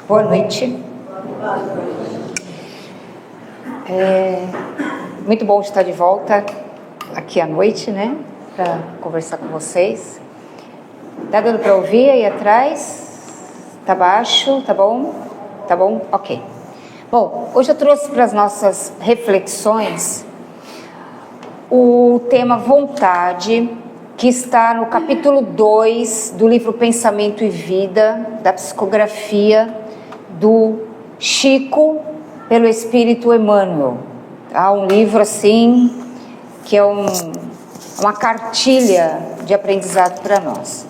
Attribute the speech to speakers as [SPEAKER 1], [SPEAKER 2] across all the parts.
[SPEAKER 1] Boa noite. Muito bom estar de volta aqui à noite, né? Para conversar com vocês. Tá dando para ouvir aí atrás? Tá baixo? Tá bom? Tá bom? Ok. Bom, hoje eu trouxe para as nossas reflexões o tema vontade, que está no capítulo 2 do livro Pensamento e Vida, da psicografia do Chico, pelo Espírito Emmanuel. Um livro assim, que é uma cartilha de aprendizado para nós.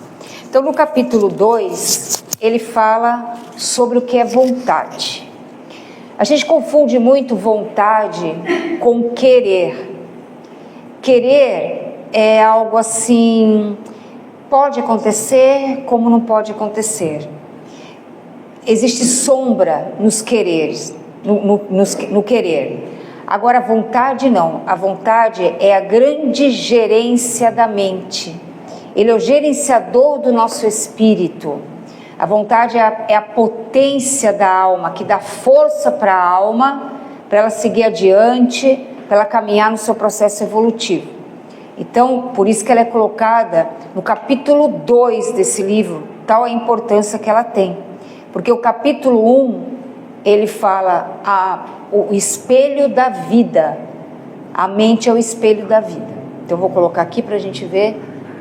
[SPEAKER 1] Então, no capítulo 2, ele fala sobre o que é vontade. A gente confunde muito vontade com querer. Querer é algo assim, pode acontecer como não pode acontecer. Existe sombra nos quereres, no querer. Agora a vontade não, a vontade é a grande gerência da mente. Ele é o gerenciador do nosso espírito. A vontade é a potência da alma, que dá força para a alma, para ela seguir adiante, para ela caminhar no seu processo evolutivo. Então, por isso que ela é colocada no capítulo 2 desse livro, tal a importância que ela tem. Porque o capítulo 1, ele fala o espelho da vida. A mente é o espelho da vida. Então, eu vou colocar aqui para a gente ver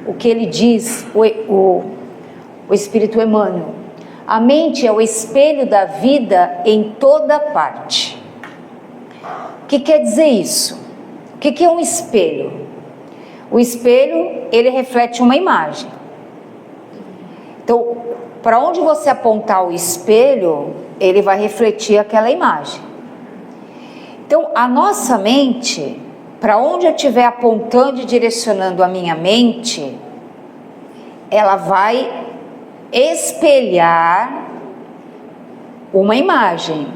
[SPEAKER 1] o que ele diz, o Espírito Emmanuel. A mente é o espelho da vida em toda parte. O que quer dizer isso? O que é um espelho? O espelho, ele reflete uma imagem. Então, para onde você apontar o espelho, ele vai refletir aquela imagem. Então, a nossa mente, para onde eu estiver apontando e direcionando a minha mente, ela vai espelhar uma imagem.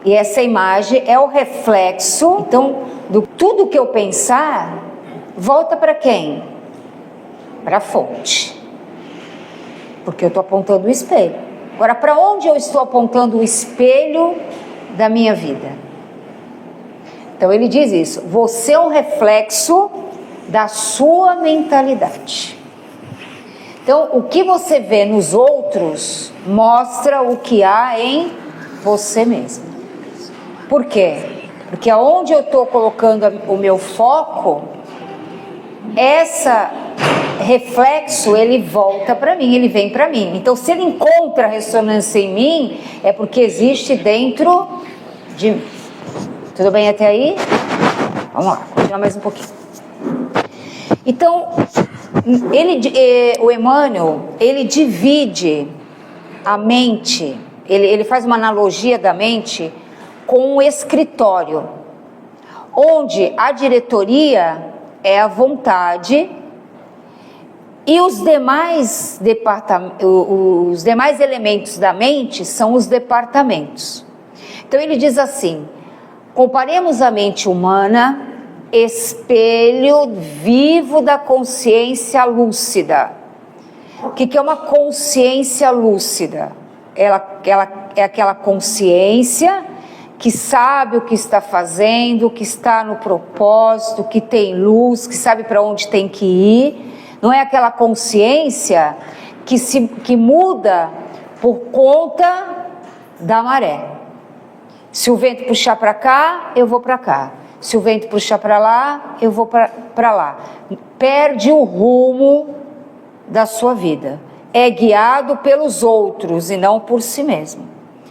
[SPEAKER 1] E essa imagem é o reflexo, então, do tudo que eu pensar, volta para quem? Para a fonte. Porque eu estou apontando o espelho. Agora, para onde eu estou apontando o espelho da minha vida? Então, ele diz isso. Você é um reflexo da sua mentalidade. Então, o que você vê nos outros mostra o que há em você mesmo. Por quê? Porque aonde eu estou colocando o meu foco, esse reflexo, ele volta para mim, ele vem para mim. Então, se ele encontra ressonância em mim, é porque existe dentro de mim. Tudo bem até aí? Vamos lá, continuar mais um pouquinho. Então, o Emmanuel, ele divide a mente, ele faz uma analogia da mente com um escritório, onde a diretoria é a vontade e os demais elementos da mente são os departamentos. Então ele diz assim: comparemos a mente humana, espelho vivo da consciência lúcida. O que é uma consciência lúcida? Ela é aquela consciência que sabe o que está fazendo, que está no propósito, que tem luz, que sabe para onde tem que ir. Não é aquela consciência que muda por conta da maré. Se o vento puxar para cá, eu vou para cá. Se o vento puxar para lá, eu vou para lá. Perde o rumo da sua vida. É guiado pelos outros e não por si mesmo.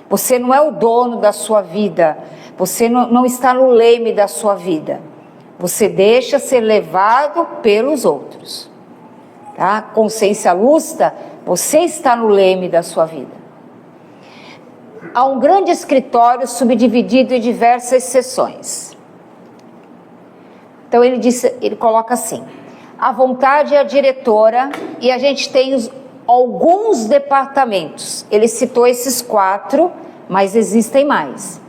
[SPEAKER 1] Você não é o dono da sua vida. Você não está no leme da sua vida. Você deixa ser levado pelos outros. Tá? Consciência lúcida, você está no leme da sua vida. Há um grande escritório subdividido em diversas seções. Então ele coloca assim: a vontade é a diretora e a gente tem alguns departamentos. Ele citou esses 4, mas existem mais.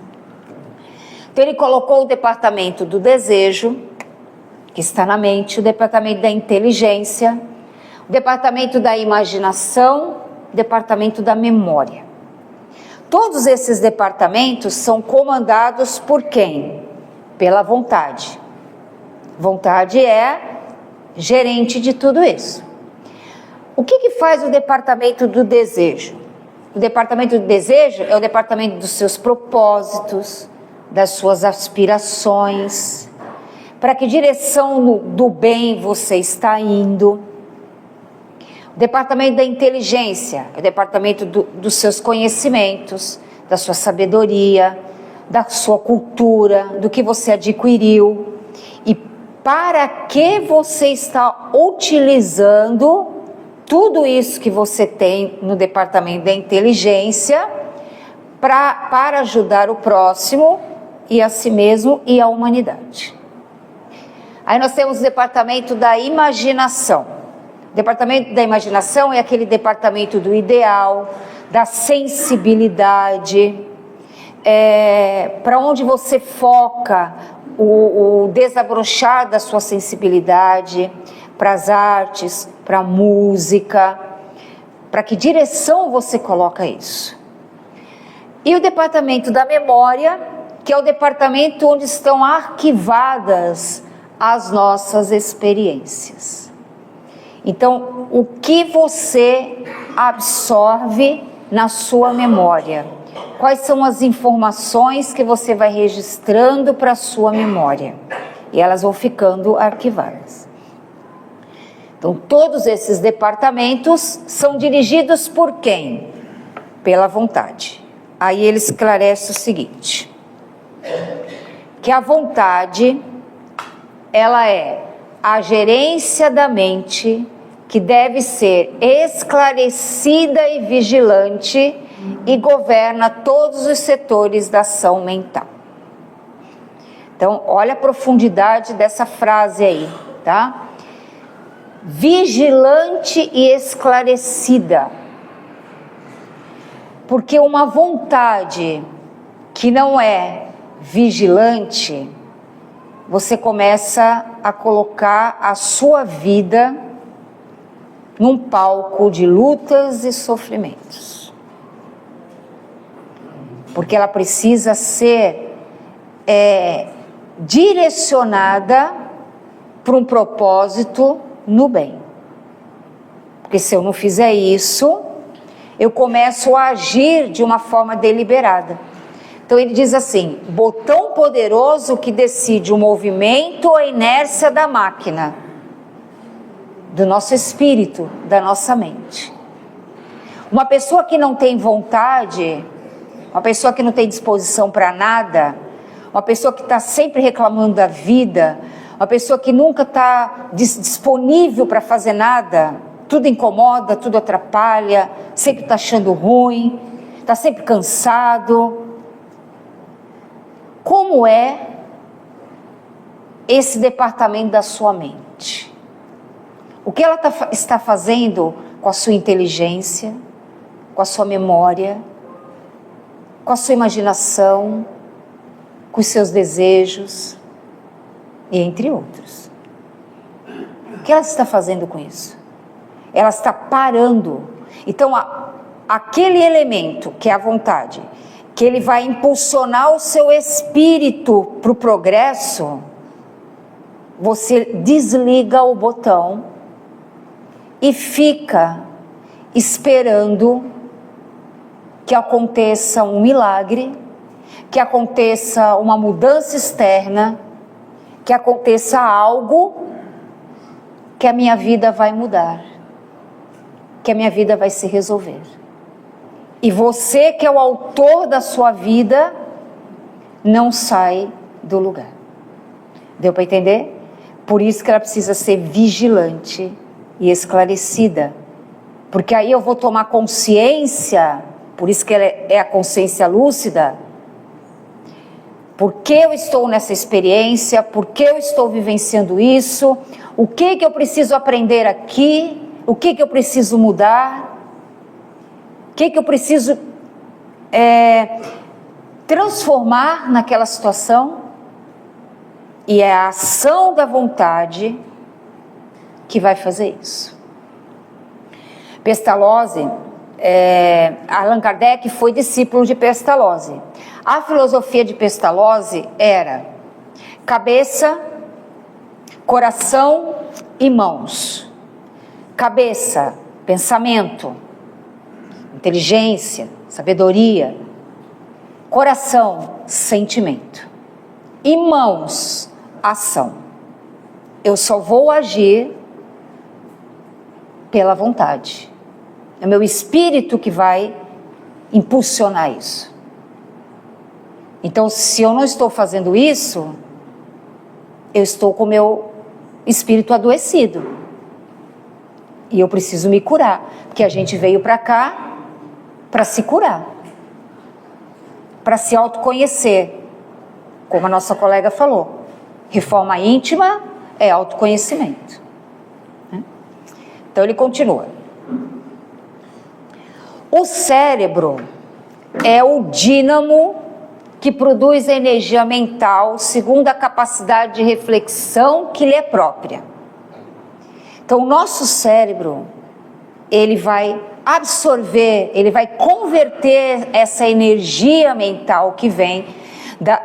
[SPEAKER 1] Então ele colocou o departamento do desejo, que está na mente, o departamento da inteligência, o departamento da imaginação, o departamento da memória. Todos esses departamentos são comandados por quem? Pela vontade. Vontade é gerente de tudo isso. O que faz o departamento do desejo? O departamento do desejo é o departamento dos seus propósitos, das suas aspirações, para que direção do bem você está indo. O departamento da inteligência é o departamento dos seus conhecimentos, da sua sabedoria, da sua cultura, do que você adquiriu e para que você está utilizando tudo isso que você tem no departamento da inteligência para ajudar o próximo e a si mesmo e a humanidade. Aí nós temos o departamento da imaginação. O departamento da imaginação é aquele departamento do ideal, da sensibilidade, para onde você foca o desabrochar da sua sensibilidade, para as artes, para a música, para que direção você coloca isso. E o departamento da memória, que é o departamento onde estão arquivadas as nossas experiências. Então, o que você absorve na sua memória? Quais são as informações que você vai registrando para a sua memória? E elas vão ficando arquivadas. Então, todos esses departamentos são dirigidos por quem? Pela vontade. Aí ele esclarece o seguinte, que a vontade, ela é a gerência da mente que deve ser esclarecida e vigilante e governa todos os setores da ação mental. Então, olha a profundidade dessa frase aí, tá? Vigilante e esclarecida. Porque uma vontade que não é vigilante, você começa a colocar a sua vida num palco de lutas e sofrimentos. Porque ela precisa ser direcionada para um propósito no bem. Porque se eu não fizer isso, eu começo a agir de uma forma deliberada. Então ele diz assim, botão poderoso que decide o movimento ou a inércia da máquina, do nosso espírito, da nossa mente. Uma pessoa que não tem vontade, uma pessoa que não tem disposição para nada, uma pessoa que está sempre reclamando da vida, uma pessoa que nunca está disponível para fazer nada, tudo incomoda, tudo atrapalha, sempre está achando ruim, está sempre cansado. Como é esse departamento da sua mente? O que ela está fazendo com a sua inteligência, com a sua memória, com a sua imaginação, com os seus desejos, e entre outros. O que ela está fazendo com isso? Ela está parando. Então, aquele elemento que é a vontade, que ele vai impulsionar o seu espírito para o progresso, você desliga o botão e fica esperando que aconteça um milagre, que aconteça uma mudança externa, que aconteça algo que a minha vida vai mudar, que a minha vida vai se resolver. E você, que é o autor da sua vida, não sai do lugar. Deu para entender? Por isso que ela precisa ser vigilante e esclarecida. Porque aí eu vou tomar consciência, por isso que ela é a consciência lúcida. Por que eu estou nessa experiência? Por que eu estou vivenciando isso? O que eu preciso aprender aqui? O que eu preciso mudar? O que eu preciso transformar naquela situação? E é a ação da vontade que vai fazer isso. Pestalozzi, Allan Kardec foi discípulo de Pestalozzi. A filosofia de Pestalozzi era cabeça, coração e mãos. Cabeça, pensamento, inteligência, sabedoria. Coração, sentimento. E mãos, ação. Eu só vou agir pela vontade. É meu espírito que vai impulsionar isso. Então, se eu não estou fazendo isso, eu estou com o meu espírito adoecido. E eu preciso me curar. Porque a gente veio para cá para se curar. Para se autoconhecer. Como a nossa colega falou. Reforma íntima é autoconhecimento. Então ele continua. O cérebro é o dínamo que produz a energia mental segundo a capacidade de reflexão que lhe é própria. Então o nosso cérebro, ele vai absorver, ele vai converter essa energia mental que vem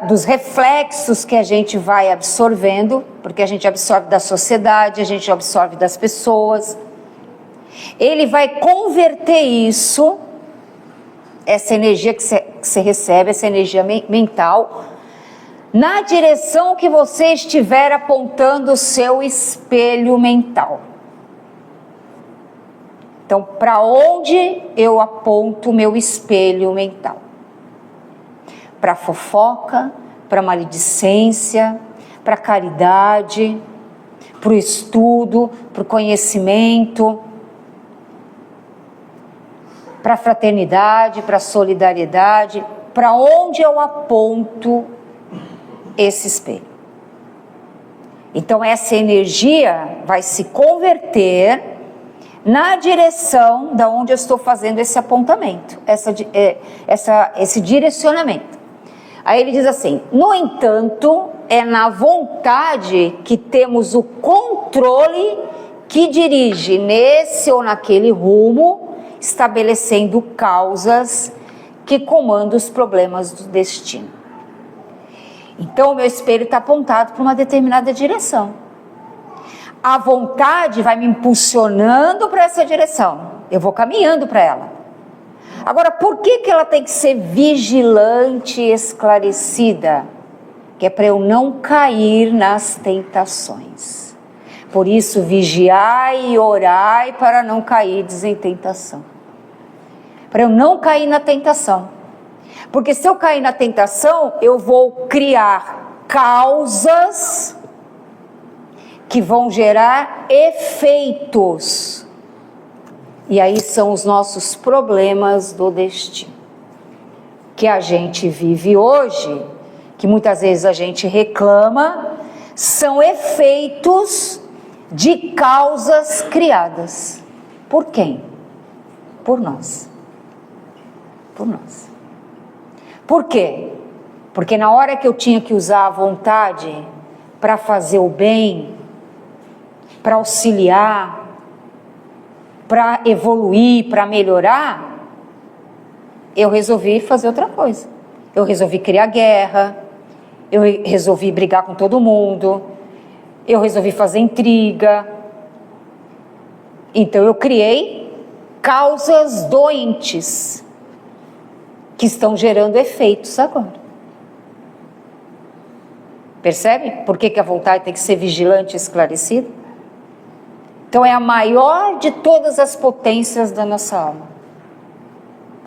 [SPEAKER 1] dos reflexos que a gente vai absorvendo, porque a gente absorve da sociedade, a gente absorve das pessoas. Ele vai converter isso, essa energia que você recebe, essa energia mental, na direção que você estiver apontando o seu espelho mental. Então, para onde eu aponto o meu espelho mental? Para fofoca, para maledicência, para caridade, para o estudo, para o conhecimento, para a fraternidade, para a solidariedade, para onde eu aponto esse espelho. Então essa energia vai se converter na direção da onde eu estou fazendo esse apontamento, esse direcionamento. Aí ele diz assim: no entanto, é na vontade que temos o controle que dirige nesse ou naquele rumo, estabelecendo causas que comandam os problemas do destino. Então o meu espelho está apontado para uma determinada direção. A vontade vai me impulsionando para essa direção. Eu vou caminhando para ela. Agora, por que ela tem que ser vigilante e esclarecida? Que é para eu não cair nas tentações. Por isso, vigiai e orai para não cair em tentação. Para eu não cair na tentação. Porque se eu cair na tentação, eu vou criar causas que vão gerar efeitos. E aí são os nossos problemas do destino. Que a gente vive hoje, que muitas vezes a gente reclama, são efeitos de causas criadas. Por quem? Por nós. Por nós. Por quê? Porque na hora que eu tinha que usar a vontade para fazer o bem, para auxiliar, para evoluir, para melhorar, eu resolvi fazer outra coisa. Eu resolvi criar guerra, eu resolvi brigar com todo mundo, eu resolvi fazer intriga. Então eu criei causas doentes que estão gerando efeitos agora. Percebe? Por que a vontade tem que ser vigilante e esclarecida? Então é a maior de todas as potências da nossa alma.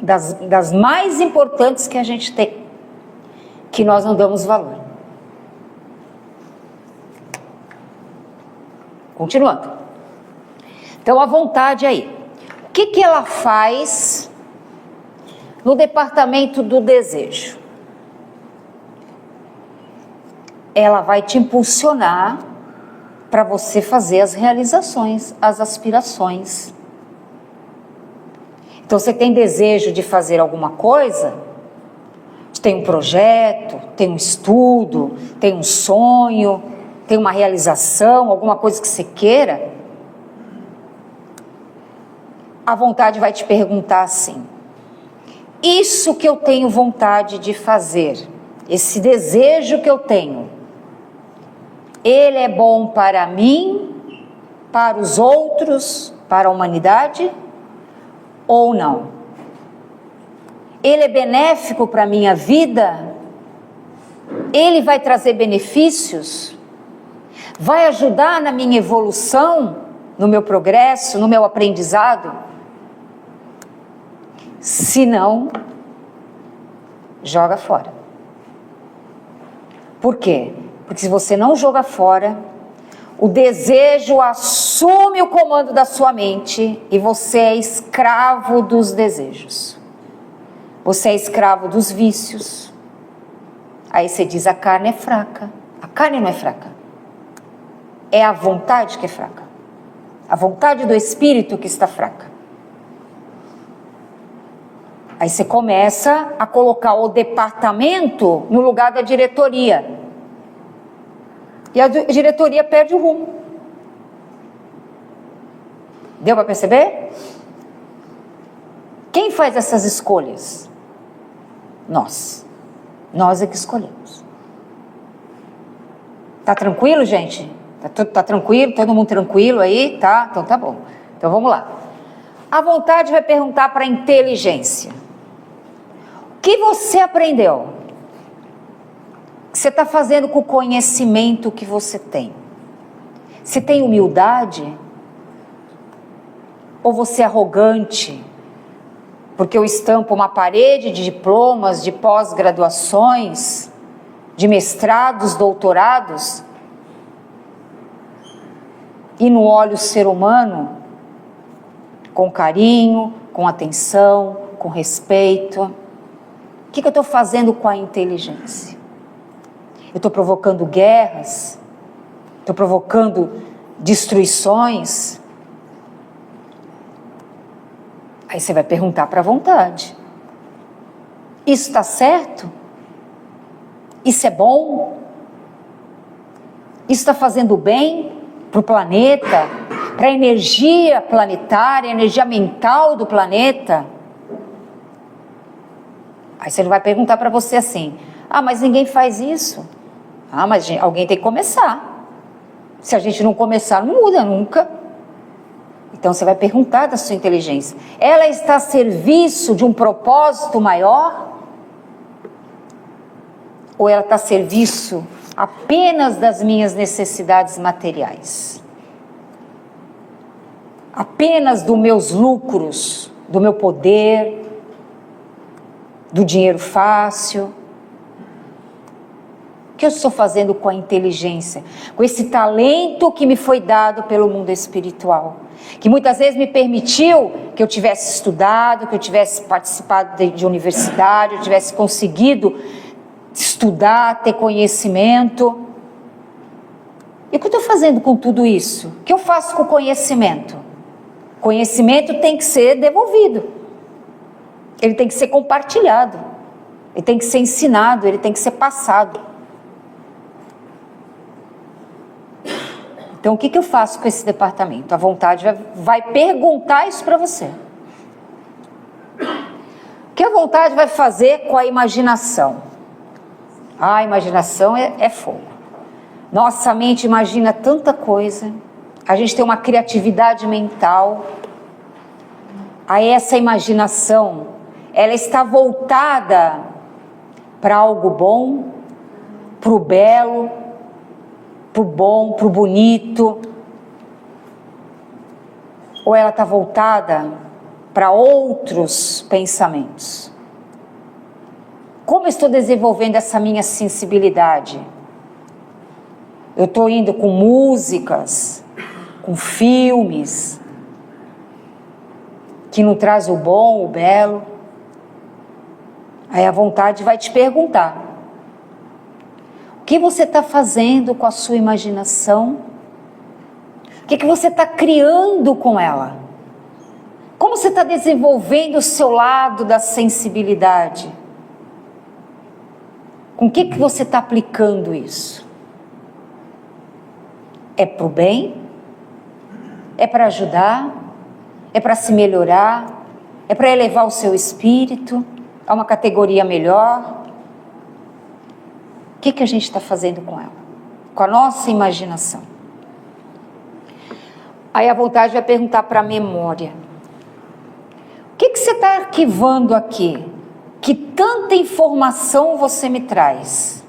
[SPEAKER 1] Das mais importantes que a gente tem, que nós não damos valor. Continuando. Então a vontade aí. O que ela faz no departamento do desejo? Ela vai te impulsionar para você fazer as realizações, as aspirações. Então você tem desejo de fazer alguma coisa, tem um projeto, tem um estudo, tem um sonho, tem uma realização, alguma coisa que você queira. a vontade vai te perguntar assim: isso que eu tenho vontade de fazer, esse desejo que eu tenho, ele é bom para mim, para os outros, para a humanidade ou não? Ele é benéfico para a minha vida? Ele vai trazer benefícios? Vai ajudar na minha evolução, no meu progresso, no meu aprendizado? Se não, joga fora. Por quê? Porque se você não joga fora, o desejo assume o comando da sua mente e você é escravo dos desejos. Você é escravo dos vícios. Aí você diz: a carne é fraca. A carne não é fraca. É a vontade que é fraca. A vontade do espírito que está fraca. Aí você começa a colocar o departamento no lugar da diretoria. E a diretoria perde o rumo. Deu para perceber? Quem faz essas escolhas? Nós. Nós é que escolhemos. Tá tranquilo, gente? Tá tranquilo? Todo mundo tranquilo aí? Tá? Então tá bom. Então vamos lá. A vontade vai perguntar para a inteligência: o que você aprendeu? O que você está fazendo com o conhecimento que você tem? Você tem humildade? Ou você é arrogante? Porque eu estampo uma parede de diplomas, de pós-graduações, de mestrados, doutorados, e não olho o ser humano com carinho, com atenção, com respeito. O que eu estou fazendo com a inteligência? Eu estou provocando guerras? Estou provocando destruições? Aí você vai perguntar para a vontade: isso está certo? Isso é bom? Isso está fazendo bem para o planeta, para a energia planetária, a energia mental do planeta? Aí você vai perguntar para você assim: ah, mas ninguém faz isso. Ah, mas alguém tem que começar. Se a gente não começar, não muda nunca. Então você vai perguntar da sua inteligência: ela está a serviço de um propósito maior? Ou ela está a serviço apenas das minhas necessidades materiais? Apenas dos meus lucros, do meu poder, do dinheiro fácil? O que eu estou fazendo com a inteligência, com esse talento que me foi dado pelo mundo espiritual, que muitas vezes me permitiu que eu tivesse estudado, que eu tivesse participado de universidade, eu tivesse conseguido estudar, ter conhecimento? E o que eu estou fazendo com tudo isso? O que eu faço com o conhecimento? Conhecimento tem que ser devolvido, ele tem que ser compartilhado, ele tem que ser ensinado, ele tem que ser passado. Então, o que eu faço com esse departamento? A vontade vai perguntar isso para você. O que a vontade vai fazer com a imaginação? A imaginação é fogo. Nossa mente imagina tanta coisa. A gente tem uma criatividade mental. Aí essa imaginação, ela está voltada para algo bom, para o belo, para o bom, para o bonito? Ou ela está voltada para outros pensamentos? Como eu estou desenvolvendo essa minha sensibilidade? Eu estou indo com músicas, com filmes, que não traz o bom, o belo? Aí a vontade vai te perguntar: o que você está fazendo com a sua imaginação? O que você está criando com ela? Como você está desenvolvendo o seu lado da sensibilidade? Com o que você está aplicando isso? É para o bem? É para ajudar? É para se melhorar? É para elevar o seu espírito a uma categoria melhor? O que a gente está fazendo com ela? Com a nossa imaginação. Aí a vontade vai perguntar para a memória: o que você está arquivando aqui? Que tanta informação você me traz?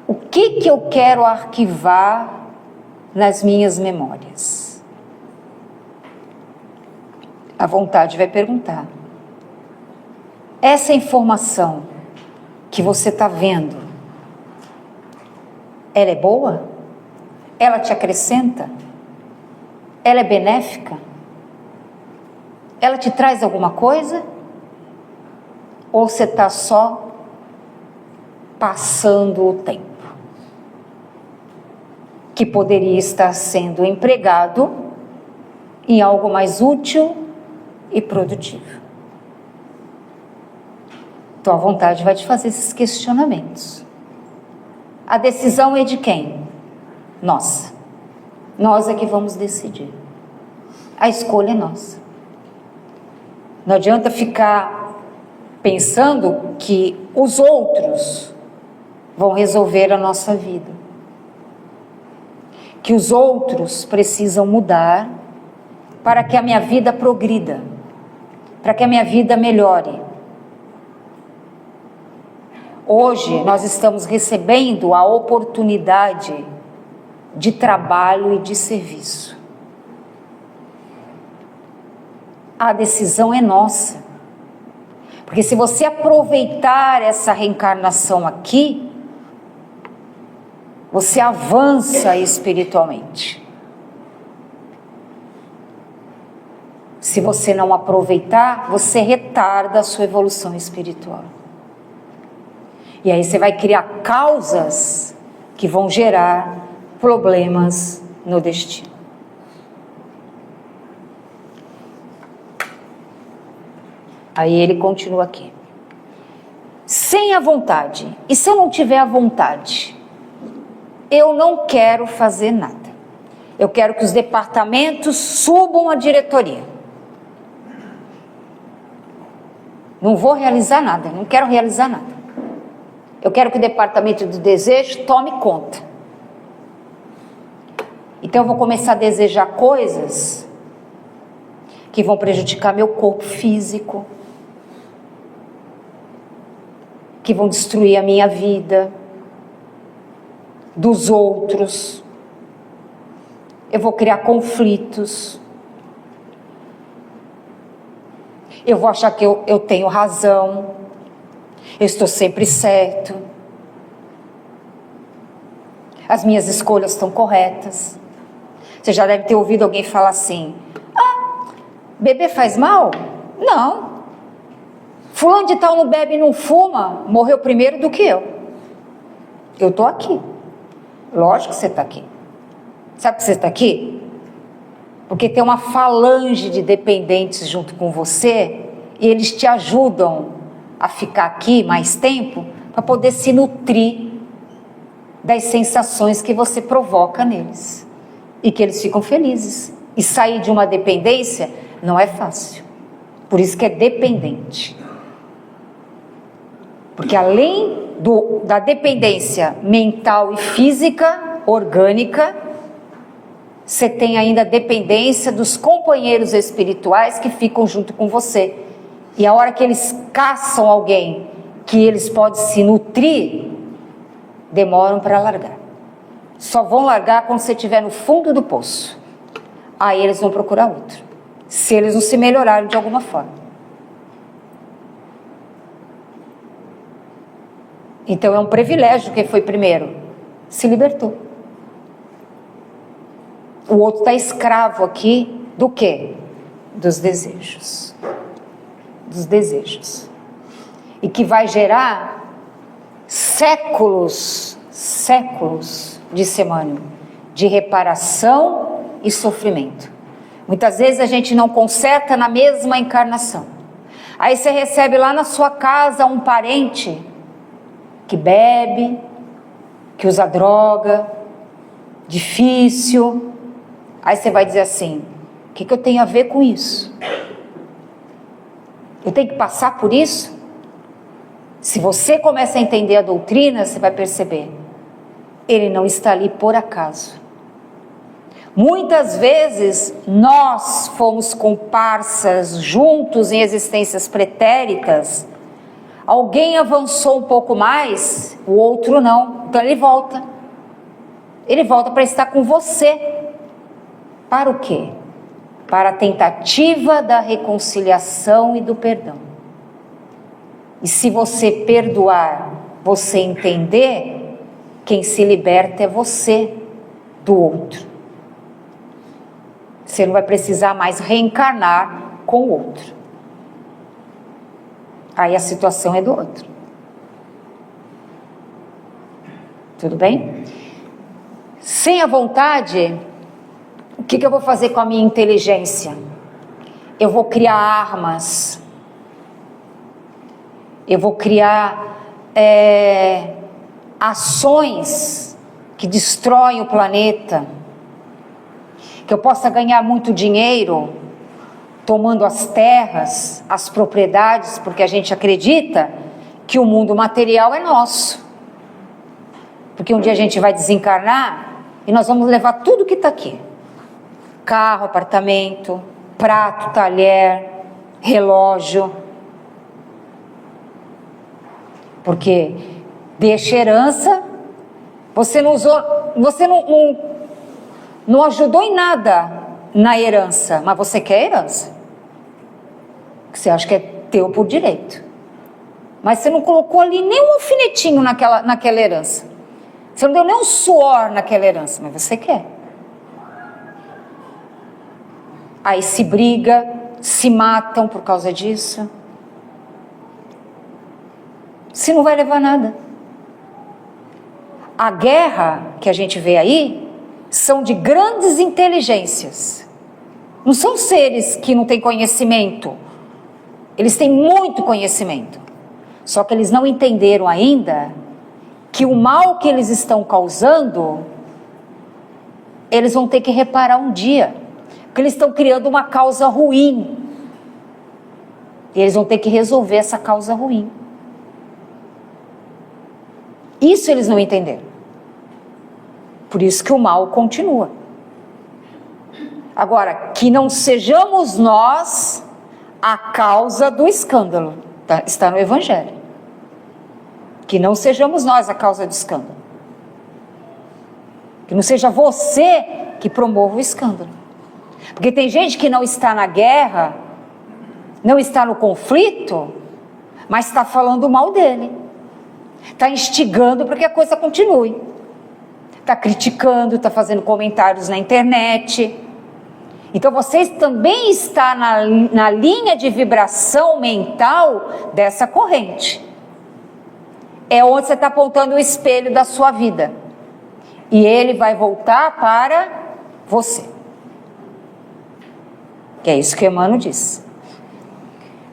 [SPEAKER 1] O que eu quero arquivar nas minhas memórias? A vontade vai perguntar: essa informação que você está vendo, ela é boa? Ela te acrescenta? Ela é benéfica? Ela te traz alguma coisa? Ou você está só passando o tempo que poderia estar sendo empregado em algo mais útil e produtivo? Então a vontade vai te fazer esses questionamentos. A decisão é de quem? Nossa. Nós é que vamos decidir. A escolha é nossa. Não adianta ficar pensando que os outros vão resolver a nossa vida, que os outros precisam mudar para que a minha vida progrida, para que a minha vida melhore. Hoje nós estamos recebendo a oportunidade de trabalho e de serviço. A decisão é nossa. Porque se você aproveitar essa reencarnação aqui, você avança espiritualmente. Se você não aproveitar, você retarda a sua evolução espiritual. E aí você vai criar causas que vão gerar problemas no destino. Aí ele continua aqui. Sem a vontade. E se eu não tiver a vontade? Eu não quero fazer nada. Eu quero que os departamentos subam à diretoria. Não vou realizar nada, não quero realizar nada. Eu quero que o departamento do desejo tome conta. Então eu vou começar a desejar coisas que vão prejudicar meu corpo físico, que vão destruir a minha vida, dos outros. Eu vou criar conflitos. Eu vou achar que eu tenho razão. Eu estou sempre certo. As minhas escolhas estão corretas. Você já deve ter ouvido alguém falar assim: beber faz mal? Não. Fulano de tal não bebe e não fuma, morreu primeiro do que eu. Eu estou aqui. Lógico que você está aqui. Sabe que você está aqui? Porque tem uma falange de dependentes junto com você e eles te ajudam a ficar aqui mais tempo para poder se nutrir das sensações que você provoca neles e que eles ficam felizes. E sair de uma dependência não é fácil. Por isso que é dependente. Porque além da dependência mental e física, orgânica, você tem ainda a dependência dos companheiros espirituais que ficam junto com você. E a hora que eles caçam alguém que eles podem se nutrir, demoram para largar. Só vão largar quando você estiver no fundo do poço. Aí eles vão procurar outro. Se eles não se melhorarem de alguma forma. Então é um privilégio quem foi primeiro. Se libertou. O outro está escravo aqui do quê? Dos desejos. Dos desejos. E que vai gerar séculos de semânio, de reparação e sofrimento. Muitas vezes a gente não conserta na mesma encarnação. Aí você recebe lá na sua casa um parente que bebe, que usa droga, difícil. Aí você vai dizer assim: que eu tenho a ver com isso? Eu tenho que passar por isso? Se você começa a entender a doutrina, você vai perceber, ele não está ali por acaso. Muitas vezes nós fomos comparsas juntos em existências pretéritas. Alguém avançou um pouco mais, o outro não, então ele volta. Ele volta para estar com você. Para o quê? Para a tentativa da reconciliação e do perdão. E se você perdoar, você entender, quem se liberta é você do outro. Você não vai precisar mais reencarnar com o outro. Aí a situação é do outro. Tudo bem? Sem a vontade, o que eu vou fazer com a minha inteligência? Eu vou criar armas. Eu vou criar ações que destroem o planeta. Que eu possa ganhar muito dinheiro tomando as terras, as propriedades, porque a gente acredita que o mundo material é nosso. Porque um dia a gente vai desencarnar e nós vamos levar tudo que está aqui. Carro, apartamento, prato, talher, relógio. Porque deixa herança, você não usou, você não ajudou em nada na herança, mas você quer herança. Você acha que é teu por direito. Mas você não colocou ali nem um alfinetinho naquela herança. Você não deu nem um suor naquela herança, mas você quer. Aí se briga, se matam por causa disso. Se não vai levar nada. A guerra que a gente vê aí são de grandes inteligências. Não são seres que não têm conhecimento. Eles têm muito conhecimento. Só que eles não entenderam ainda que o mal que eles estão causando, eles vão ter que reparar um dia. Porque eles estão criando uma causa ruim. E eles vão ter que resolver essa causa ruim. Isso eles não entenderam. Por isso que o mal continua. Agora, que não sejamos nós a causa do escândalo. Está no Evangelho. Que não sejamos nós a causa do escândalo. Que não seja você que promova o escândalo. Porque tem gente que não está na guerra, não está no conflito, mas está falando mal dele. Está instigando para que a coisa continue. Está criticando, está fazendo comentários na internet. Então você também está na linha de vibração mental dessa corrente. É onde você está apontando o espelho da sua vida. E ele vai voltar para você. Que é isso que Emmanuel diz.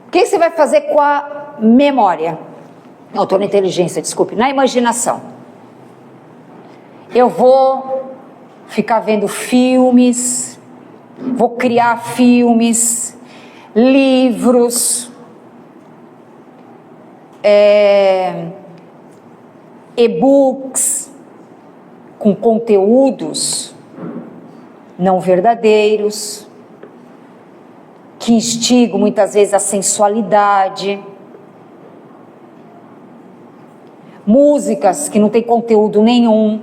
[SPEAKER 1] O que você vai fazer com a memória? Não, estou na inteligência, desculpe. Na imaginação. Eu vou ficar vendo filmes, vou criar filmes, livros, e-books com conteúdos não verdadeiros, que instigam muitas vezes a sensualidade, músicas que não têm conteúdo nenhum,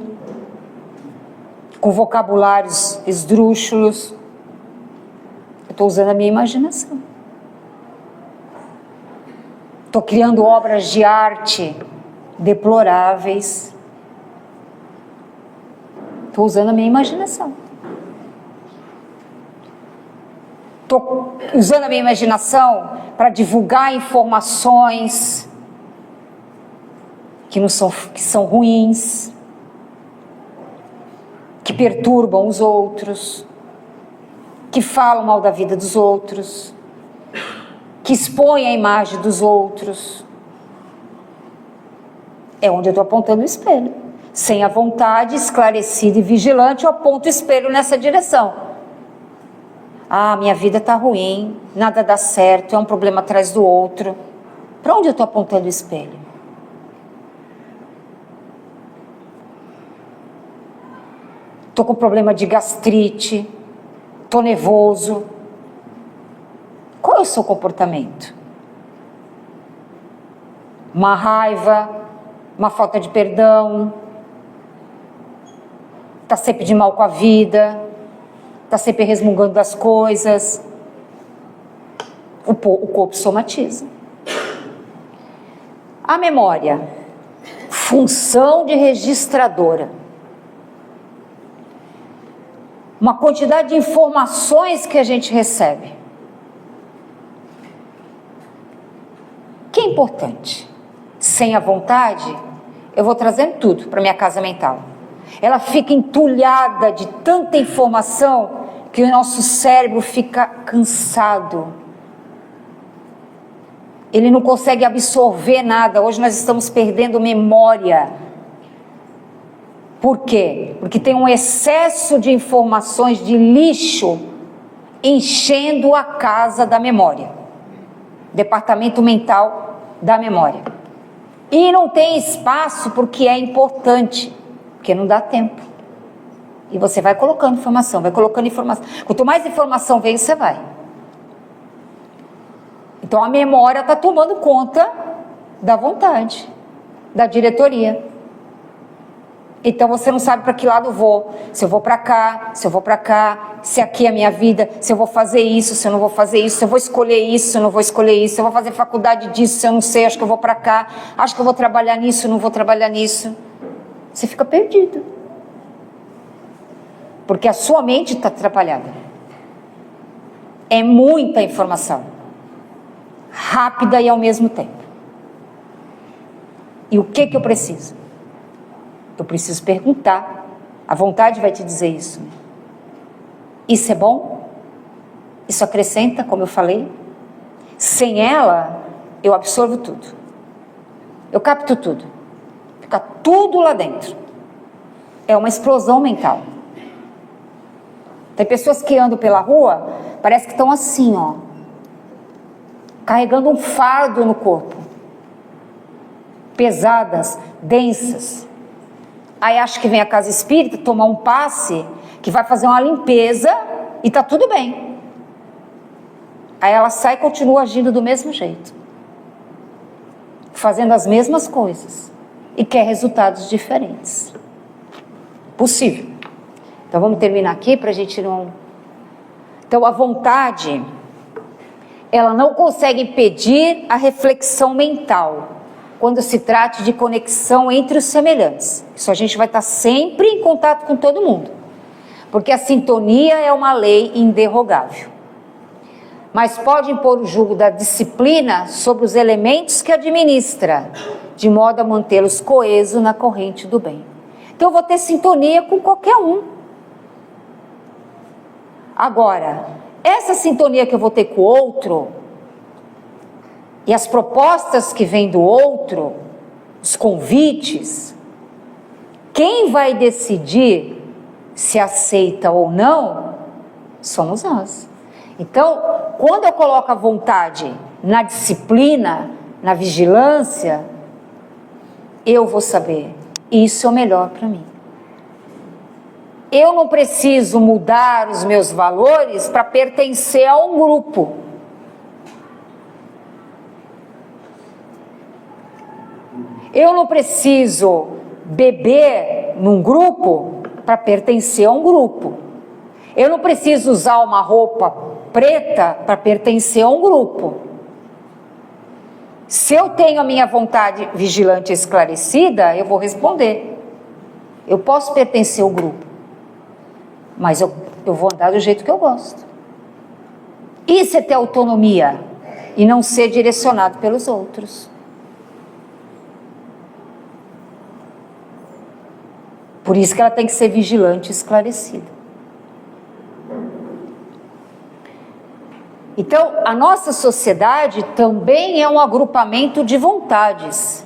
[SPEAKER 1] com vocabulários esdrúxulos. Eu estou usando a minha imaginação. Estou criando obras de arte deploráveis. Estou usando a minha imaginação. Estou usando a minha imaginação para divulgar informações que são ruins, que perturbam os outros, que falam mal da vida dos outros, que expõem a imagem dos outros. É onde eu estou apontando o espelho. Sem a vontade esclarecida e vigilante, eu aponto o espelho nessa direção. Ah, minha vida está ruim, nada dá certo, é um problema atrás do outro. Para onde eu estou apontando o espelho? Estou com problema de gastrite, estou nervoso. Qual é o seu comportamento? Uma raiva, uma falta de perdão, está sempre de mal com a vida, está sempre resmungando das coisas. O corpo somatiza. A memória, função de registradora. Uma quantidade de informações que a gente recebe. Que é importante. Sem a vontade, eu vou trazendo tudo para minha casa mental. Ela fica entulhada de tanta informação que o nosso cérebro fica cansado. Ele não consegue absorver nada. Hoje nós estamos perdendo memória. Por quê? Porque tem um excesso de informações de lixo enchendo a casa da memória. Departamento mental da memória. E não tem espaço porque é importante, porque não dá tempo. E você vai colocando informação, vai colocando informação. Quanto mais informação vem, você vai. Então a memória está tomando conta da vontade, da diretoria. Então você não sabe para que lado eu vou. Se eu vou para cá, se eu vou para cá, se aqui é a minha vida, se eu vou fazer isso, se eu não vou fazer isso, se eu vou escolher isso, se eu não vou escolher isso, se eu vou fazer faculdade disso, se eu não sei, acho que eu vou para cá, acho que eu vou trabalhar nisso, não vou trabalhar nisso. Você fica perdido. Porque a sua mente está atrapalhada. É muita informação. Rápida e ao mesmo tempo. E o que eu preciso? Eu preciso perguntar. A vontade vai te dizer isso. Isso é bom? Isso acrescenta, como eu falei? Sem ela, eu absorvo tudo. Eu capto tudo. Fica tudo lá dentro. É uma explosão mental. Tem pessoas que andam pela rua, parece que estão assim, ó. Carregando um fardo no corpo. Pesadas, densas. Aí acha que vem a casa espírita tomar um passe, que vai fazer uma limpeza e tá tudo bem. Aí ela sai e continua agindo do mesmo jeito. Fazendo as mesmas coisas. E quer resultados diferentes. Possível. Então vamos terminar aqui para a gente não... Então a vontade, ela não consegue impedir a reflexão mental. Quando se trata de conexão entre os semelhantes. Isso a gente vai estar sempre em contato com todo mundo. Porque a sintonia é uma lei inderrogável. Mas pode impor o jugo da disciplina sobre os elementos que administra, de modo a mantê-los coesos na corrente do bem. Então eu vou ter sintonia com qualquer um. Agora, essa sintonia que eu vou ter com o outro... E as propostas que vêm do outro, os convites, quem vai decidir se aceita ou não, somos nós. Então, quando eu coloco a vontade na disciplina, na vigilância, eu vou saber, isso é o melhor para mim. Eu não preciso mudar os meus valores para pertencer a um grupo. Eu não preciso beber num grupo para pertencer a um grupo. Eu não preciso usar uma roupa preta para pertencer a um grupo. Se eu tenho a minha vontade vigilante e esclarecida, eu vou responder. Eu posso pertencer ao grupo, mas eu vou andar do jeito que eu gosto. Isso é ter autonomia e não ser direcionado pelos outros. Por isso que ela tem que ser vigilante e esclarecida. Então, a nossa sociedade também é um agrupamento de vontades.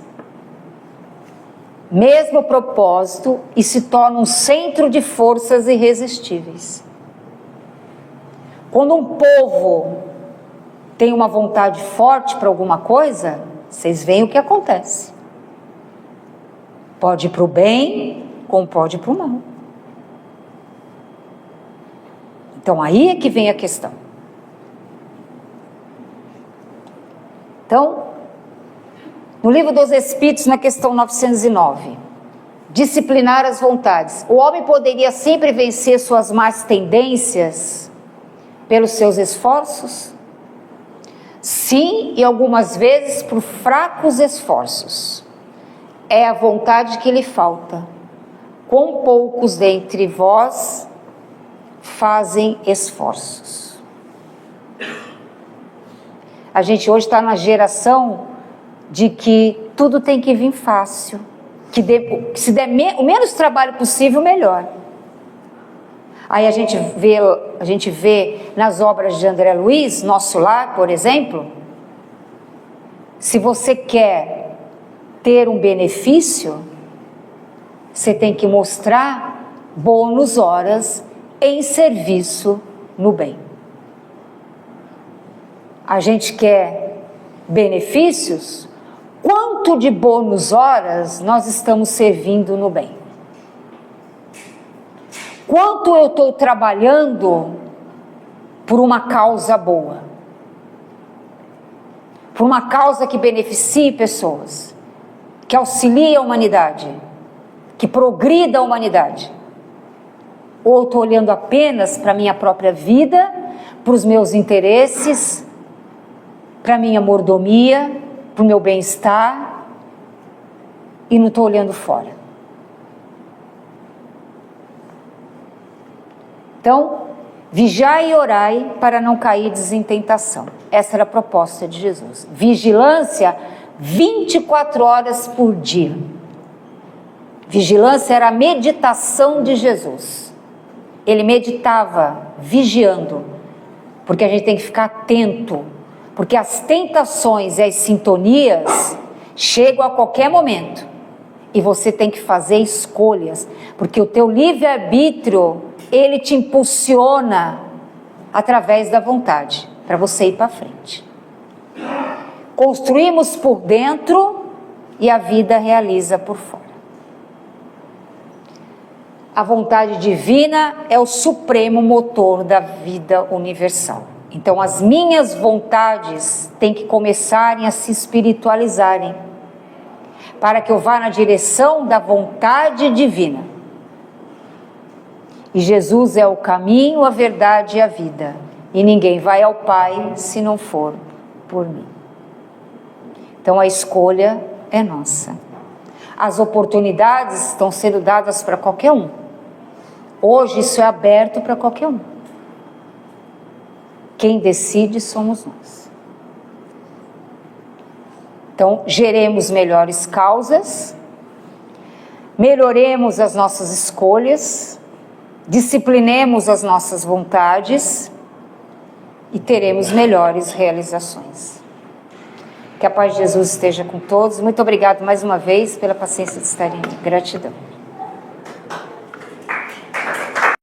[SPEAKER 1] Mesmo propósito, e se torna um centro de forças irresistíveis. Quando um povo tem uma vontade forte para alguma coisa, vocês veem o que acontece. Pode ir para o bem, como pode ir para o mal. Então aí é que vem a questão. Então, no Livro dos Espíritos, na questão 909, disciplinar as vontades. O homem poderia sempre vencer suas más tendências pelos seus esforços? Sim, e algumas vezes por fracos esforços. É a vontade que lhe falta. Quão poucos dentre vós fazem esforços. A gente hoje está na geração de que tudo tem que vir fácil, que se der o menos trabalho possível, melhor. Aí a gente vê nas obras de André Luiz, Nosso Lar, por exemplo, se você quer ter um benefício, você tem que mostrar bônus horas em serviço no bem. A gente quer benefícios, quanto de bônus horas nós estamos servindo no bem? Quanto eu estou trabalhando por uma causa boa? Por uma causa que beneficie pessoas, que auxilie a humanidade, que progrida a humanidade? Ou estou olhando apenas para a minha própria vida, para os meus interesses, para a minha mordomia, para o meu bem-estar, e não estou olhando fora? Então, vigiai e orai para não cair em tentação. Essa era a proposta de Jesus. Vigilância 24 horas por dia. Vigilância era a meditação de Jesus. Ele meditava, vigiando, porque a gente tem que ficar atento, porque as tentações e as sintonias chegam a qualquer momento, e você tem que fazer escolhas, porque o teu livre-arbítrio, ele te impulsiona através da vontade, para você ir para frente. Construímos por dentro e a vida realiza por fora. A vontade divina é o supremo motor da vida universal. Então as minhas vontades têm que começarem a se espiritualizarem, para que eu vá na direção da vontade divina. E Jesus é o caminho, a verdade e a vida. E ninguém vai ao Pai se não for por mim. Então a escolha é nossa. As oportunidades estão sendo dadas para qualquer um. Hoje isso é aberto para qualquer um. Quem decide somos nós. Então, geremos melhores causas, melhoremos as nossas escolhas, disciplinemos as nossas vontades e teremos melhores realizações. Que a paz de Jesus esteja com todos. Muito obrigado mais uma vez pela paciência de estarem aqui. Gratidão.